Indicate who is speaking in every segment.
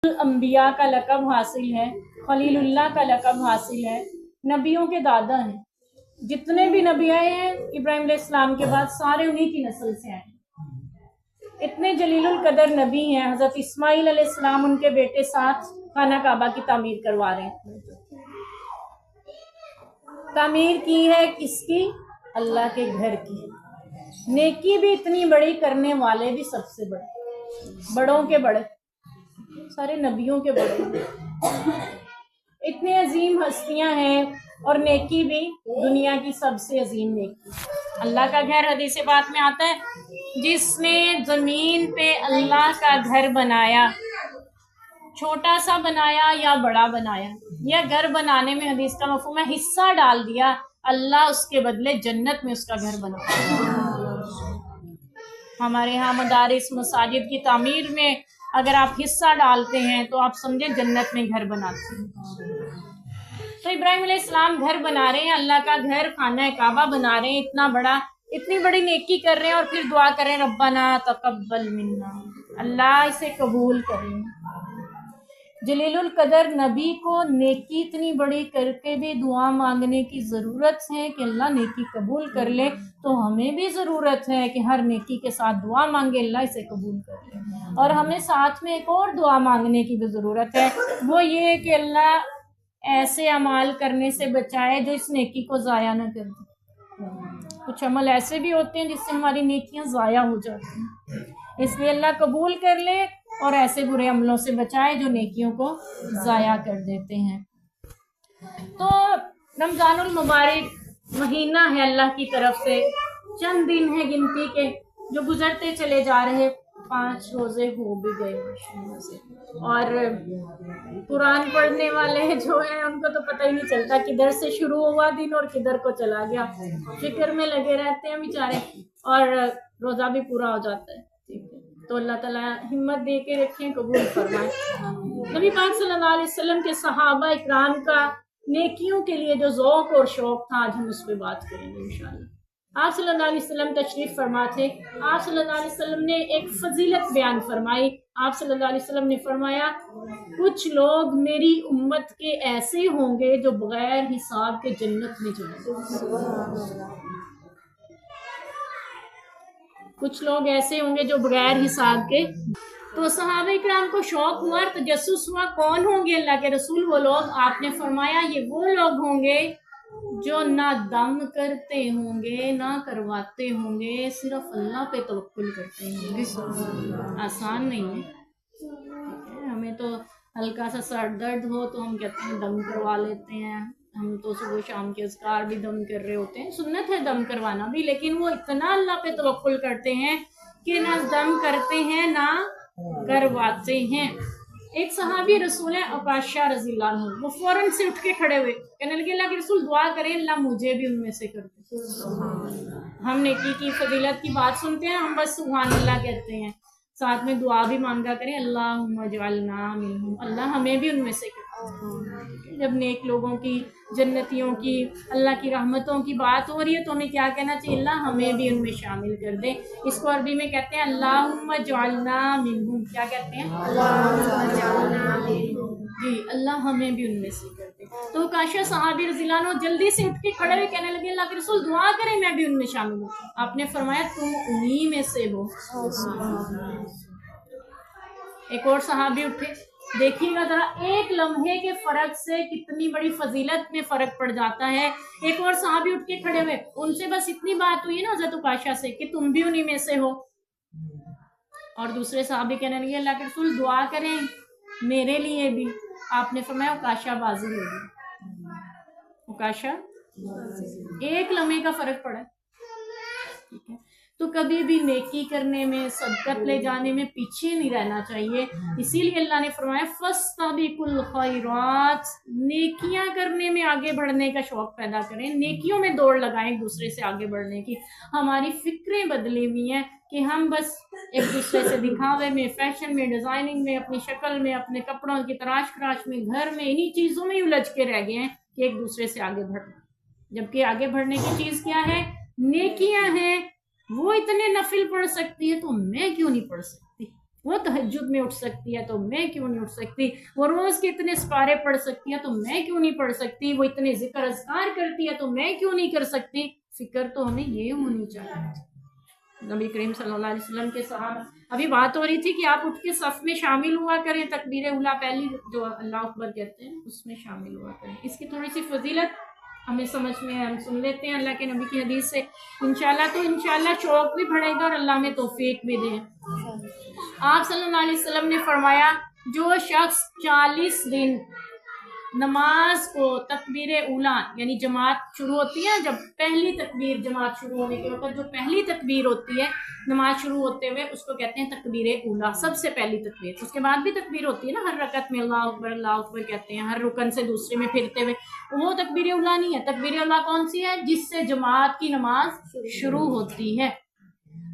Speaker 1: अंबिया का लक़ब हासिल है, खलीलुल्लाह का लक़ब हासिल है, नबियों के दादा हैं। जितने भी नबी आए हैं इब्राहिम अलैहिस्सलाम के बाद सारे उन्हीं की नस्ल से आए। इतने जलीलुल कदर नबी हैं। हज़रत इस्माइल अलैहिस्सलाम उनके बेटे साथ खाना काबा की तामीर करवा रहे हैं। तामीर की है किसकी? अल्लाह के घर की। नेकी भी इतनी बड़ी, करने वाले भी सबसे बड़े, बड़ों के बड़े, सारे नबियों के बड़े। इतने अजीम हस्तियां हैं और नेकी भी दुनिया की सबसे अजीम नेकी। अल्लाह का घर, हदीस बात में आता है, जिसने जमीन पे अल्लाह का घर बनाया, छोटा सा बनाया या बड़ा बनाया, या घर बनाने में हदीस का मफहूम है हिस्सा डाल दिया, अल्लाह उसके बदले जन्नत में उसका घर बना। हमारे यहाँ मदारिस मसाजिद की तामीर में अगर आप हिस्सा डालते हैं तो आप समझे जन्नत में घर बनाते हैं। तो इब्राहिम अलैहिस्सलाम घर बना रहे हैं, अल्लाह का घर खाना काबा बना रहे हैं, इतना बड़ा, इतनी बड़ी नेकी कर रहे हैं और फिर दुआ कर रहे हैं रब्बना तकब्बल मिन्ना, अल्लाह इसे कबूल करें। जलीलुल कदर नबी को नेकी इतनी बड़ी करके भी दुआ मांगने की ज़रूरत है कि अल्लाह नेकी कबूल कर ले, तो हमें भी ज़रूरत है कि हर नेकी के साथ दुआ मांगे अल्लाह इसे कबूल कर ले। और हमें साथ में एक और दुआ मांगने की भी ज़रूरत है, वो ये कि अल्लाह ऐसे अमाल करने से बचाए जो इस नेकी को ज़ाया न कर दे। कुछ अमल ऐसे भी होते हैं जिससे हमारी नेकियां ज़ाया हो जाती हैं, इसलिए अल्लाह कबूल कर ले और ऐसे बुरे अमलों से बचाए जो नेकियों को ज़ाया कर देते हैं। तो रमज़ानुल मुबारक महीना है अल्लाह की तरफ से, चंद दिन है गिनती के जो गुजरते चले जा रहे, 5 रोज़े हो भी गए और कुरान पढ़ने वाले जो हैं उनको तो पता ही नहीं चलता किधर से शुरू हुआ दिन और किधर को चला गया, फिक्र में लगे रहते हैं बेचारे, और रोज़ा भी पूरा हो जाता है। तो अल्लाह ताला हिम्मत दे के रखें, कबूल फरमाए। नबी पाक सल्लल्लाहु अलैहि वसल्लम के सहाबा इकराम का नेकियों के लिए जो ज़ौक़ और शौक़ था, आज हम उस पर बात करेंगे इंशाअल्लाह। आप सल्लल्लाहु अलैहि वसल्लम तशरीफ़ फरमा थे। आप सल्लल्लाहु अलैहि वसल्लम ने एक फजीलत बयान फरमाई। आप सल्लल्लाहु अलैहि वसल्लम ने फरमाया, कुछ लोग मेरी उम्मत के ऐसे होंगे जो बगैर हिसाब के जन्नत में जाएंगे। कुछ लोग ऐसे होंगे जो बगैर हिसाब के। तो सहाबा इकराम को शौक हुआ, तजस्सुस हुआ, कौन होंगे अल्लाह के रसूल वो लोग? आपने फरमाया ये वो लोग होंगे जो ना दम करते होंगे ना करवाते होंगे, सिर्फ अल्लाह पे तवक्कुल करते होंगे। आसान नहीं है। हमें तो हल्का सा सर दर्द हो तो हम कहते हैं दम करवा लेते हैं, हम तो सुबह शाम के अज़कार भी दम कर रहे होते हैं, सुन्नत है दम करवाना भी, लेकिन वो इतना अल्लाह पे तवक्कुल करते हैं कि ना दम करते हैं ना करवाते हैं। एक सहाबी रसूल है अकाशा रज़ियल्लाहु अन्हु, वो फौरन से उठ के खड़े हुए, कहने लगे अल्लाह के रसूल दुआ करें अल्लाह मुझे भी उनमें से कर दे। हम नेकी की फजीलत की बात सुनते हैं, हम बस सुभान अल्लाह कहते हैं, साथ में दुआ भी मांगा करें, अल्लाहुम्मा जअलना मिनहुम, अल्लाह हमें भी उनमें से कर। जब नेक लोगों की, जन्नतियों की, अल्लाह की रहमतों की बात हो रही है तो हमें क्या कहना चाहिए? अल्लाह हमें भी उनमें शामिल कर दे। इसको अरबी में कहते हैं अल्लाहुम्मा जअलना मिनहुम। क्या कहते हैं? अल्लाहुम्मा जअलना मिनहुम। जी, अल्लाह हमें भी उनमें से कर दे। तो काशा सहाबी रज़ियल्लाहु अन्हु जल्दी से उठ के खड़े हुए कहने लगे अल्लाह के रसूल दुआ करें मैं भी उनमें शामिल हूँ। आपने फरमाया तुम उन्हीं में से हो। एक और सहाबी उठे, देखिएगा जरा, एक लम्हे के फर्क से कितनी बड़ी फजीलत में फर्क पड़ जाता है। एक और सहाबी उठ के खड़े हुए, उनसे बस इतनी बात हुई ना हज़रत उकाशा से कि तुम भी उन्हीं में से हो। और दूसरे सहाबी कहने लगे अल्लाह के रसूल दुआ करें मेरे लिए भी। आपने फरमाया उकाशा बाजी हो गई। उकाशा, एक लम्हे का फर्क पड़ा, ठीक है। तो कभी भी नेकी करने में, सदकत ले जाने में पीछे नहीं रहना चाहिए। इसीलिए अल्लाह ने फरमाया फस्तबिकुल खैरात, नेकियां करने में आगे बढ़ने का शौक पैदा करें, नेकियों में दौड़ लगाएं एक दूसरे से आगे बढ़ने की। हमारी फिक्रें बदली हुई हैं कि हम बस एक दूसरे से दिखावे में, फैशन में, डिज़ाइनिंग में, अपनी शक्ल में, अपने कपड़ों की तराश खराश में, घर में, इन्हीं चीज़ों में उलझ के रह गए हैं कि एक दूसरे से आगे बढ़ना। जबकि आगे बढ़ने की चीज़ क्या है? नेकियां हैं। वो इतने नफिल पढ़ सकती है तो मैं क्यों नहीं पढ़ सकती? وہ तहज्जुद में उठ सकती है तो मैं क्यों नहीं उठ सकती, वो रोज के इतने सिपारे पढ़ सकती है तो मैं क्यों नहीं पढ़ सकती, वो इतने जिक्र अज़कार करती है तो मैं क्यों नहीं कर सकती। फिक्र तो हमें ये होनी चाहिए। नबी करीम सल्लल्लाहु अलैहि वसल्लम के सहाबा, अभी बात हो रही थी कि आप उठ के सफ में शामिल हुआ करें, तकबीर उला पहली जो अल्लाह अकबर कहते हैं उसमें शामिल हुआ करें। इसकी थोड़ी सी फजीलत हमें समझ में है, हम सुन लेते हैं अल्लाह के नबी की हदीस से इंशाल्लाह। तो इंशाल्लाह शौक भी बढ़ेगा और अल्लाह में तौफीक भी दे। आप सल्लल्लाहु अलैहि वसल्लम ने फरमाया, जो शख्स 40 दिन नमाज को तकबीर उला यानी जमात शुरू होती है, जब पहली तकबीर जमात शुरू होने के वक्त जो पहली तकबीर होती है नमाज शुरू होते हुए उसको कहते हैं तकबीर उला, सबसे पहली तकबीर। उसके बाद भी तकबीर होती है ना, हर रकत में अल्लाह अकबर कहते हैं, हर रुकन से दूसरे में फिरते हुए, वो तकबीर उला नहीं है। तकबीर उला कौन सी है? जिससे जमात की नमाज शुरू होती है।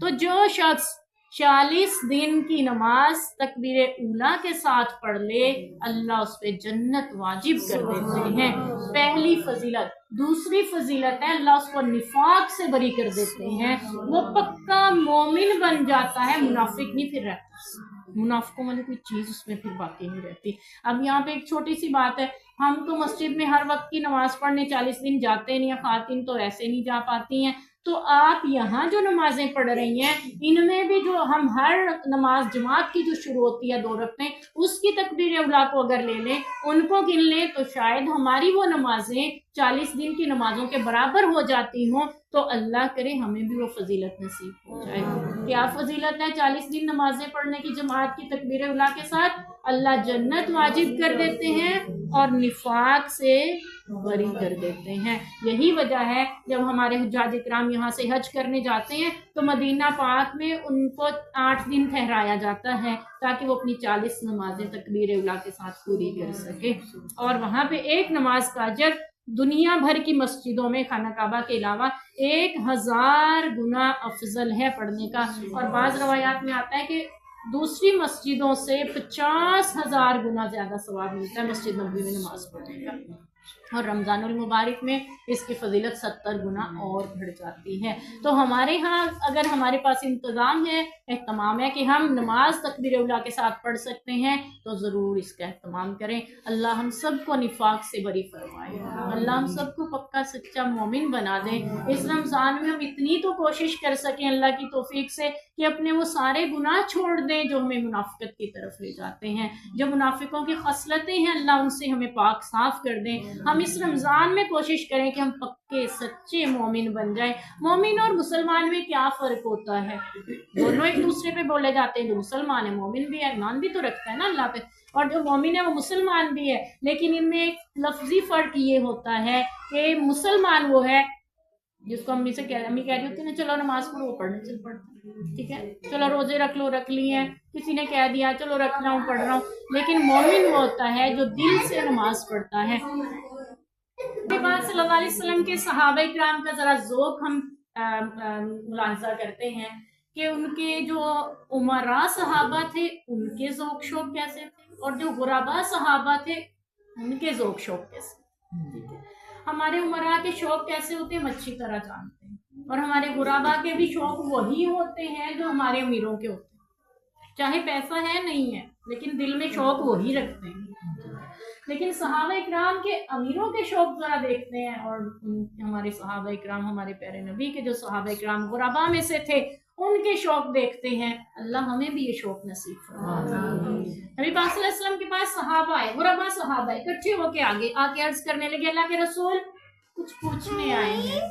Speaker 1: तो जो शख्स 40 दिन की नमाज तकबीर उला के साथ पढ़ ले, अल्लाह उस पे जन्नत वाजिब कर देते हैं। पहली फजीलत। दूसरी फजीलत है अल्लाह उसको निफाक से बरी कर देते हैं, वो पक्का मोमिन बन जाता है, मुनाफिक नहीं फिर रहता। मुनाफिकों वाली कोई चीज उसमें फिर बाकी नहीं रहती। अब यहाँ पे एक छोटी सी बात है, हम तो मस्जिद में हर वक्त की नमाज पढ़ने 40 दिन जाते नहीं है, खातिन तो ऐसे नहीं जा पाती हैं। तो आप यहाँ जो नमाजें पढ़ रही हैं इनमें भी जो हम हर नमाज जमात की जो शुरू होती है 2 रकतें, उसकी तकबीर उला को अगर ले लें, उनको गिन लें, तो शायद हमारी वो नमाजें 40 दिन की नमाजों के बराबर हो जाती हों। तो अल्लाह करे हमें भी वो फजीलत नसीब हो जाए। क्या फजीलत है 40 दिन नमाजें पढ़ने की जमात की तकबीर उला के साथ? अल्लाह जन्नत वाजिब कर देते हैं और निफाक से बरी कर देते हैं। यही वजह है जब हमारे हुज्जाज इकराम यहाँ से हज करने जाते हैं तो मदीना पाक में उनको 8 दिन ठहराया जाता है ताकि वो अपनी 40 नमाजें तकबीर उला के साथ पूरी कर सके। और वहाँ पे एक नमाज का अजर दुनिया भर की मस्जिदों में खाना काबा के अलावा 1000 गुना अफजल है पढ़ने का। और बाज़ रवायात में आता है कि दूसरी मस्जिदों से 50,000 गुना ज्यादा सवाब मिलता है मस्जिद नबवी में नमाज पढ़ने का। और रमज़ानुल मुबारक में इसकी फजीलत 70 गुना और बढ़ जाती है। तो हमारे यहाँ अगर हमारे पास इंतज़ाम है, एहतमाम है कि हम नमाज तकबीर उला के साथ पढ़ सकते हैं, तो ज़रूर इसका एहतमाम करें। अल्लाह हम सबको निफाक से बरी फरमाए, अल्लाह हम सबको पक्का सच्चा मोमिन बना दे। इस रमज़ान में हम इतनी तो कोशिश कर सकें अल्लाह की तौफीक से कि अपने वो सारे गुनाह छोड़ दें जो हमें मुनाफिकत की तरफ ले जाते हैं। जो मुनाफिकों की खसलतें हैं अल्लाह उनसे हमें पाक साफ कर दें। हम इस रमज़ान में कोशिश करें कि हम पक्के सच्चे मोमिन बन जाएं। मोमिन और मुसलमान में क्या फ़र्क होता है? दोनों एक दूसरे पे बोले जाते हैं, जो मुसलमान है मोमिन भी है, ईमान भी तो रखता है ना अल्लाह पे, और जो मोमिन है वो मुसलमान भी है। लेकिन इनमें एक लफ्जी फ़र्क ये होता है कि मुसलमान वो है जिसको अम्मी कह रही होती है ना, चलो नमाज पढ़ो, वो पढ़ने चल पड़ता, ठीक है, चलो रोजे रख लो, रख लिए हैं, किसी ने कह दिया चलो रख रहा हूँ, पढ़ रहा हूँ। लेकिन मोमिन वो होता है जो दिल से नमाज पढ़ता है। सल्लल्लाहु अलैहि वसल्लम के सहाबा किराम का जरा ज़ौक़ हम मुलाहिज़ा करते हैं कि उनके जो उमरा सहाबा थे उनके ज़ौक़ शौक़ कैसे थे, और जो गुराबा सहाबा थे उनके ज़ौक़ शौक़ कैसे, ठीक है। हमारे उमरा के शौक़ कैसे होते हैं हम अच्छी तरह जानते हैं, और हमारे गुराबा के भी शौक़ वही होते हैं जो हमारे अमीरों के होते हैं। चाहे पैसा है नहीं है लेकिन दिल में शौक़ वही रखते हैं। लेकिन सहाबा इकराम के अमीरों के शौक़ जरा देखते हैं, और हमारे सहाबा इकराम हमारे प्यारे नबी के जो सहाबा इकराम गुराबा में से थे उनके शौक़ देखते हैं। अल्लाह हमें भी ये शौक़ नसीब फरमाए। नबी पाक सल्लल्लाहु अलैहि वसल्लम के पास सहाबा आए, गुराबा सहाबा इकट्ठे होके आके अर्ज करने लगे, अल्लाह के रसूल कुछ पूछने आए हैं,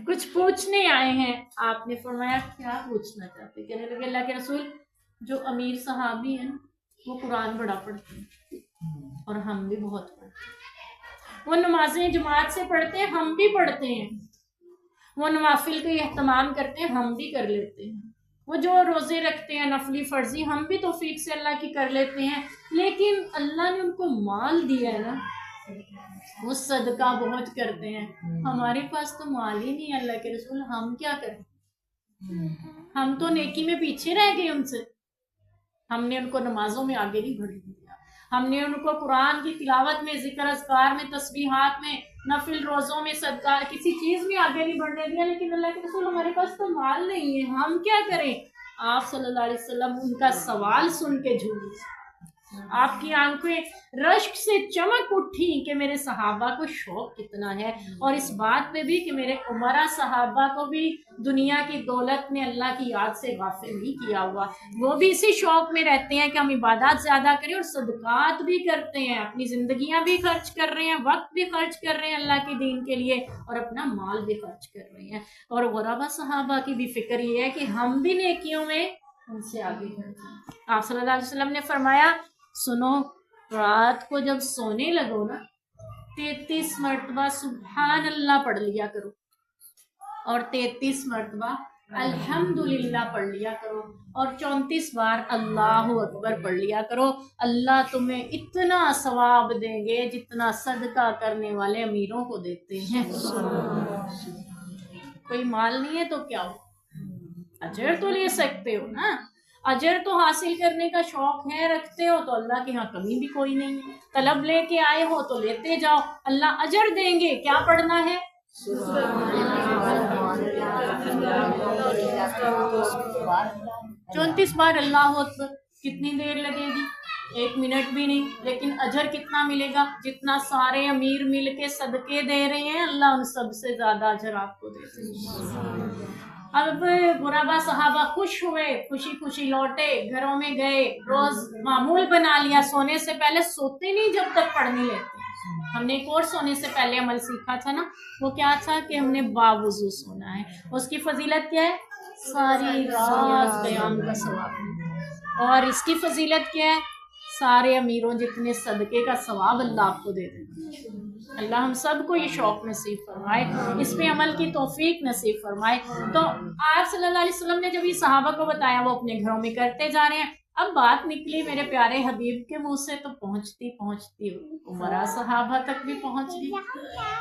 Speaker 1: कुछ पूछने आए हैं। आपने फरमाया क्या पूछना चाहते? कहने लगे अल्लाह के रसूल जो अमीर सहाबी हैं वो कुरान बड़ा पढ़ते हैं और हम भी बहुत पढ़ते हैं, वो नमाजें जमात से पढ़ते हैं हम भी पढ़ते हैं, वो नवाफिल के एहतमाम करते हैं हम भी कर लेते हैं, वो जो रोज़े रखते हैं नफली फ़र्जी हम भी तौफीक से अल्लाह की कर लेते हैं। लेकिन अल्लाह ने उनको माल दिया है ना, वो सदका बहुत करते हैं, हमारे पास तो माल ही नहीं है अल्लाह के रसूल, हम क्या करें? हम तो नेकी में पीछे रह गए उनसे। हमने उनको नमाजों में आगे नहीं बढ़ दिया, हमने उनको कुरान की तिलावत में, जिक्र अज़कार में, तस्बीहात में नफिल रोज़ों में सदका, किसी चीज़ में आगे नहीं बढ़ने दिया। लेकिन अल्लाह के रसूल हमारे पास तो माल नहीं है, हम क्या करें? आप सल्लल्लाहु अलैहि वसल्लम उनका सवाल सुन के झूठी, आपकी आंखें रश्क से चमक उठी कि मेरे सहाबा को शौक कितना है, और इस बात पे भी कि मेरे उमरा सहाबा को भी दुनिया की दौलत ने अल्लाह की याद से गाफिल नहीं किया हुआ। वो भी इसी शौक में रहते हैं कि हम इबादत ज़्यादा करें और सदकात भी करते हैं, अपनी ज़िंदगियां भी खर्च कर रहे हैं, वक्त भी खर्च कर रहे हैं अल्लाह के दीन के लिए, और अपना माल भी खर्च कर रहे हैं। और गुरबा सहाबा की भी फिक्र ये है कि हम भी नेकियों में उनसे आगे बढ़ें। आप सल्लल्लाहु अलैहि वसल्लम ने फरमाया, सुनो, रात को जब सोने लगो ना 33 मरतबा सुभान अल्लाह पढ़ लिया करो, और 33 मरतबा अल्हम्दुलिल्लाह पढ़ लिया करो, और 34 बार अल्लाहु अकबर पढ़ लिया करो। अल्लाह तुम्हें इतना सवाब देंगे जितना सदका करने वाले अमीरों को देते हैं। कोई माल नहीं है तो क्या हो, अजर तो ले सकते हो ना, अजर तो हासिल करने का शौक है, रखते हो तो अल्लाह के यहाँ कमी भी कोई नहीं है। तलब लेके आए हो तो लेते जाओ, अल्लाह अजर देंगे। क्या पढ़ना है? 34 बार अल्लाह अकबर। कितनी देर लगेगी? 1 मिनट भी नहीं। लेकिन अजर कितना मिलेगा? जितना सारे अमीर मिल के सदके दे रहे हैं, अल्लाह उन सबसे ज्यादा अजर आपको देते हैं। अब गुरबा सहाबा खुश हुए, खुशी खुशी लौटे, घरों में गए, रोज मामूल बना लिया, सोने से पहले सोते नहीं जब तक पढ़ नहीं लेते। हमने एक और सोने से पहले अमल सीखा था ना, वो क्या था कि हमने बावुज़ू सोना है। उसकी फजीलत क्या है? सारी रात क़याम का सवाब। और इसकी फजीलत क्या है? सारे अमीरों जितने सदके का सवाब अल्लाह आपको दे देगा। अल्लाह हम सबको ये शौक नसीब फरमाए, इस पे अमल की तौफीक नसीब फरमाए। तो आप सल्लल्लाहु अलैहि वसल्लम ने जब ये सहाबा को बताया, वो अपने घरों में करते जा रहे हैं। अब बात निकली मेरे प्यारे हबीब के मुंह से, तो पहुंचती पहुंचती उमरा सहाबा तक भी पहुंच गई।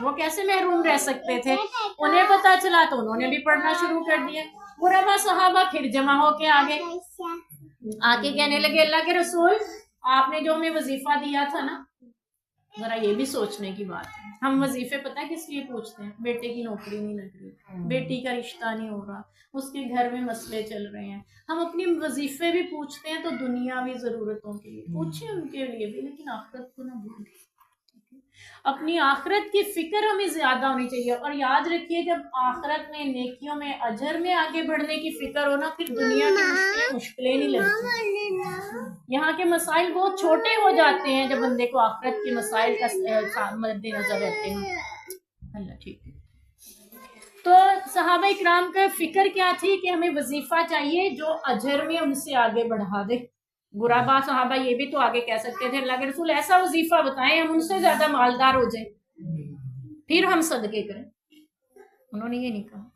Speaker 1: वो कैसे महरूम रह सकते थे? उन्हें पता चला तो उन्होंने भी पढ़ना शुरू कर दिया। गुरबा सहाबा फिर जमा होके आगे कहने लगे, अल्लाह के रसूल, आपने जो हमें वजीफा दिया था ना, जरा ये भी सोचने की बात है। हम वजीफे पता है किस लिए पूछते हैं? बेटे की नौकरी नहीं लग रही, बेटी का रिश्ता नहीं हो रहा, उसके घर में मसले चल रहे हैं। हम अपनी वजीफे भी पूछते हैं तो दुनियावी जरूरतों के लिए पूछे, उनके लिए भी, लेकिन आखिरत को ना भूलें। अपनी आखिरत की फिक्र हमें ज्यादा होनी चाहिए। और याद रखिए, जब आखिरत में, नेकियों में, अजर में आगे बढ़ने की फिक्र हो ना, फिर दुनिया की मुश्किलें नहीं लगती। यहाँ के मसाइल बहुत छोटे हो जाते हैं जब बंदे को आखिरत के मसाइल का मद्देनजर रहते हैं। अल्लाह ठीक है। तो सहाबा इकराम का फिक्र क्या थी कि हमें वजीफा चाहिए जो अजर में उनसे आगे बढ़ा दे। गुरबा सहाबा ये भी तो आगे कह सकते थे, अल्लाह के रसूल ऐसा वजीफा बताएं हम उनसे ज्यादा मालदार हो जाए, फिर हम सदके करें। उन्होंने ये नहीं कहा।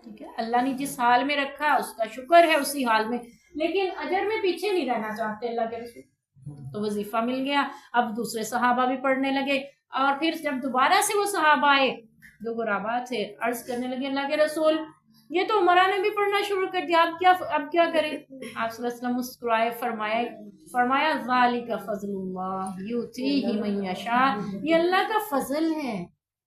Speaker 1: ठीक है, अल्लाह ने जिस हाल में रखा उसका शुक्र है, उसी हाल में, लेकिन अजर में पीछे नहीं रहना चाहते अल्लाह के रसूल। तो वजीफा मिल गया। अब दूसरे सहाबा भी पढ़ने लगे, और फिर जब दोबारा से वो सहाबा आए जो गुरबा थे, अर्ज करने लगे, अल्लाह के रसूल, ये तो उमरा ने भी पढ़ना शुरू कर दिया, अब क्या करें? आप सल्लल्लाहु अलैहि वसल्लम मुस्कुराए, फरमाया ज़ालिका फ़ज़लुल्लाह युतीही मन यशा, ये अल्लाह का फजल है,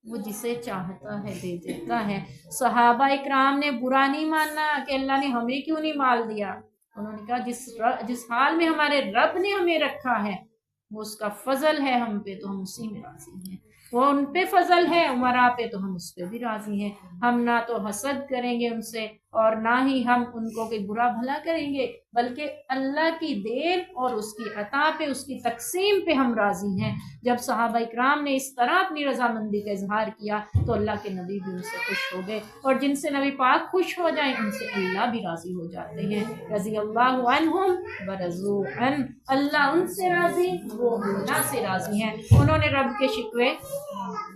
Speaker 1: वो जिसे चाहता है दे देता है। सहाबा इकराम ने बुरा नहीं माना कि अल्लाह ने हमें क्यों नहीं माल दिया। उन्होंने कहा जिस हाल में हमारे रब ने हमें रखा है वो उसका फजल है हम पे, तो हम उसी में राजी हैं। वो उन पे फजल है उमरा पे, तो हम उस पे भी राजी हैं। हम ना तो हसद करेंगे उनसे, और ना ही हम उनको कोई बुरा भला करेंगे, बल्कि अल्लाह की देन और उसकी अता पे, उसकी तकसीम पे हम राजी हैं। जब सहाबा इकराम ने इस तरह अपनी रजामंदी का इजहार किया तो अल्लाह के नबी भी उनसे खुश हो गए, और जिनसे नबी पाक खुश हो जाए उनसे अल्लाह भी राजी हो जाते हैं। रज़ी अल्लाहु अन्हुम व रज़ू अन, अल्लाह उनसे राजी, वो अल्लाह से राजी हैं। उन्होंने रब के शिकवे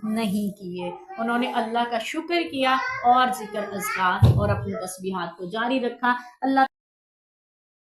Speaker 1: नहीं किए, उन्होंने अल्लाह का शुक्र किया और जिक्र अज़कार और अपनी तस्बीहात को जारी रखा। अल्लाह